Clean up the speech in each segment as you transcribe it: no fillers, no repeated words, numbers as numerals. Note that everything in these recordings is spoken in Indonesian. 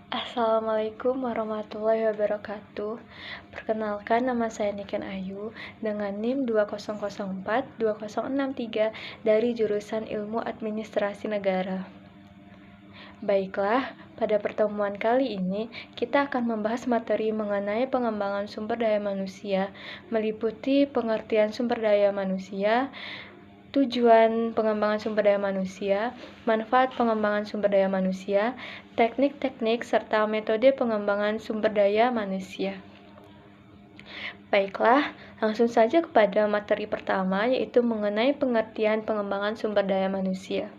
Assalamualaikum warahmatullahi wabarakatuh. Perkenalkan, nama saya Niken Ayu dengan NIM 2004-2063 dari jurusan Ilmu Administrasi Negara. Baiklah, pada pertemuan kali ini kita akan membahas materi mengenai pengembangan sumber daya manusia, meliputi pengertian sumber daya manusia, tujuan pengembangan sumber daya manusia, manfaat pengembangan sumber daya manusia, teknik-teknik, serta metode pengembangan sumber daya manusia. Baiklah, langsung saja kepada materi pertama, yaitu mengenai pengertian pengembangan sumber daya manusia.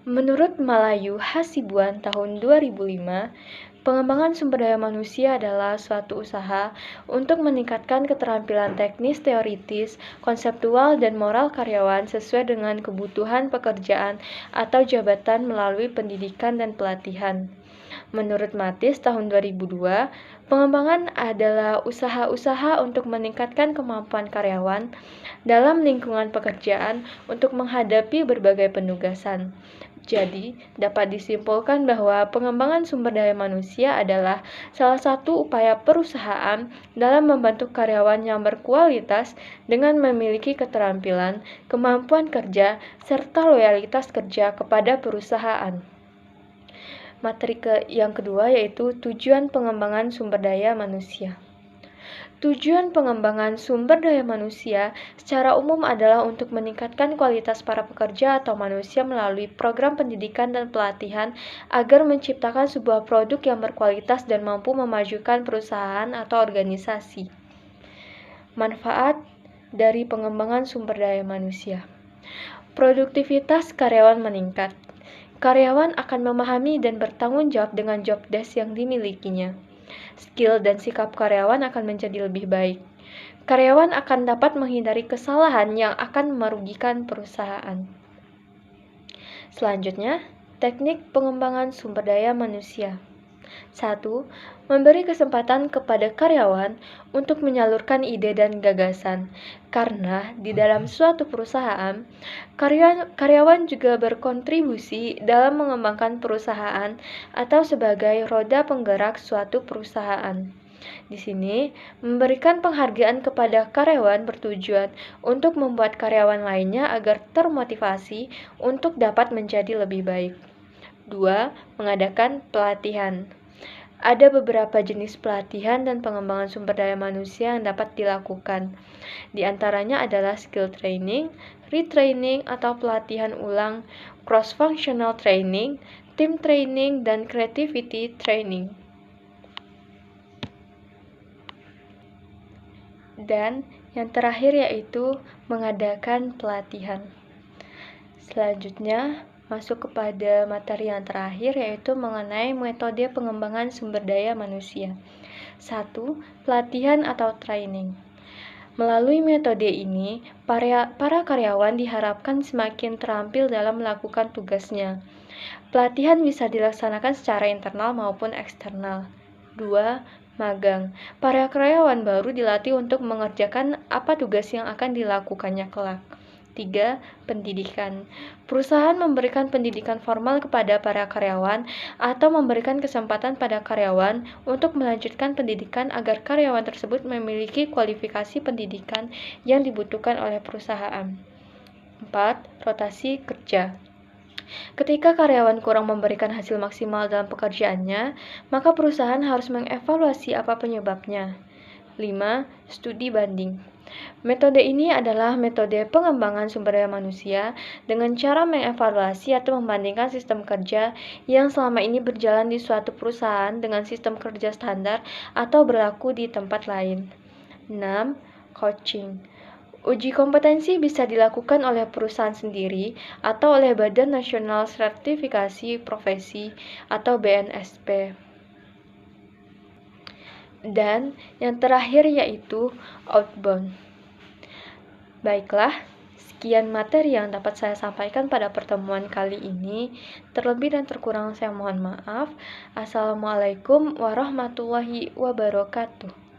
Menurut Malayu Hasibuan tahun 2005, pengembangan sumber daya manusia adalah suatu usaha untuk meningkatkan keterampilan teknis, teoritis, konseptual, dan moral karyawan sesuai dengan kebutuhan pekerjaan atau jabatan melalui pendidikan dan pelatihan. Menurut Matis tahun 2002, pengembangan adalah usaha-usaha untuk meningkatkan kemampuan karyawan dalam lingkungan pekerjaan untuk menghadapi berbagai penugasan. Jadi, dapat disimpulkan bahwa pengembangan sumber daya manusia adalah salah satu upaya perusahaan dalam membantu karyawan yang berkualitas dengan memiliki keterampilan, kemampuan kerja, serta loyalitas kerja kepada perusahaan. Materi yang kedua yaitu tujuan pengembangan sumber daya manusia. Tujuan pengembangan sumber daya manusia secara umum adalah untuk meningkatkan kualitas para pekerja atau manusia melalui program pendidikan dan pelatihan agar menciptakan sebuah produk yang berkualitas dan mampu memajukan perusahaan atau organisasi. Manfaat dari pengembangan sumber daya manusia. Produktivitas karyawan meningkat. Karyawan akan memahami dan bertanggung jawab dengan job desk yang dimilikinya. Skill dan sikap karyawan akan menjadi lebih baik. Karyawan akan dapat menghindari kesalahan yang akan merugikan perusahaan. Selanjutnya, teknik pengembangan sumber daya manusia. 1. Memberi kesempatan kepada karyawan untuk menyalurkan ide dan gagasan. Karena di dalam suatu perusahaan, karyawan juga berkontribusi dalam mengembangkan perusahaan atau sebagai roda penggerak suatu perusahaan. Di sini, memberikan penghargaan kepada karyawan bertujuan untuk membuat karyawan lainnya agar termotivasi untuk dapat menjadi lebih baik. 2. Mengadakan pelatihan. Ada beberapa jenis pelatihan dan pengembangan sumber daya manusia yang dapat dilakukan. Di antaranya adalah skill training, retraining atau pelatihan ulang, cross-functional training, team training, dan creativity training. Dan yang terakhir yaitu mengadakan pelatihan. Selanjutnya, masuk kepada materi yang terakhir yaitu mengenai metode pengembangan sumber daya manusia. 1. Pelatihan atau training. Melalui metode ini, para karyawan diharapkan semakin terampil dalam melakukan tugasnya. Pelatihan bisa dilaksanakan secara internal maupun eksternal. 2. Magang. Para karyawan baru dilatih untuk mengerjakan apa tugas yang akan dilakukannya kelak. 3. Pendidikan. Perusahaan memberikan pendidikan formal kepada para karyawan atau memberikan kesempatan pada karyawan untuk melanjutkan pendidikan agar karyawan tersebut memiliki kualifikasi pendidikan yang dibutuhkan oleh perusahaan. 4. Rotasi kerja. Ketika karyawan kurang memberikan hasil maksimal dalam pekerjaannya, maka perusahaan harus mengevaluasi apa penyebabnya. 5. Studi banding. Metode ini adalah metode pengembangan sumber daya manusia dengan cara mengevaluasi atau membandingkan sistem kerja yang selama ini berjalan di suatu perusahaan dengan sistem kerja standar atau berlaku di tempat lain. 6. Coaching. Uji kompetensi bisa dilakukan oleh perusahaan sendiri atau oleh Badan Nasional Sertifikasi Profesi atau BNSP. Dan yang terakhir yaitu outbound. Baiklah, sekian materi yang dapat saya sampaikan pada pertemuan kali ini. Terlebih dan terkurang saya mohon maaf. Assalamualaikum warahmatullahi wabarakatuh.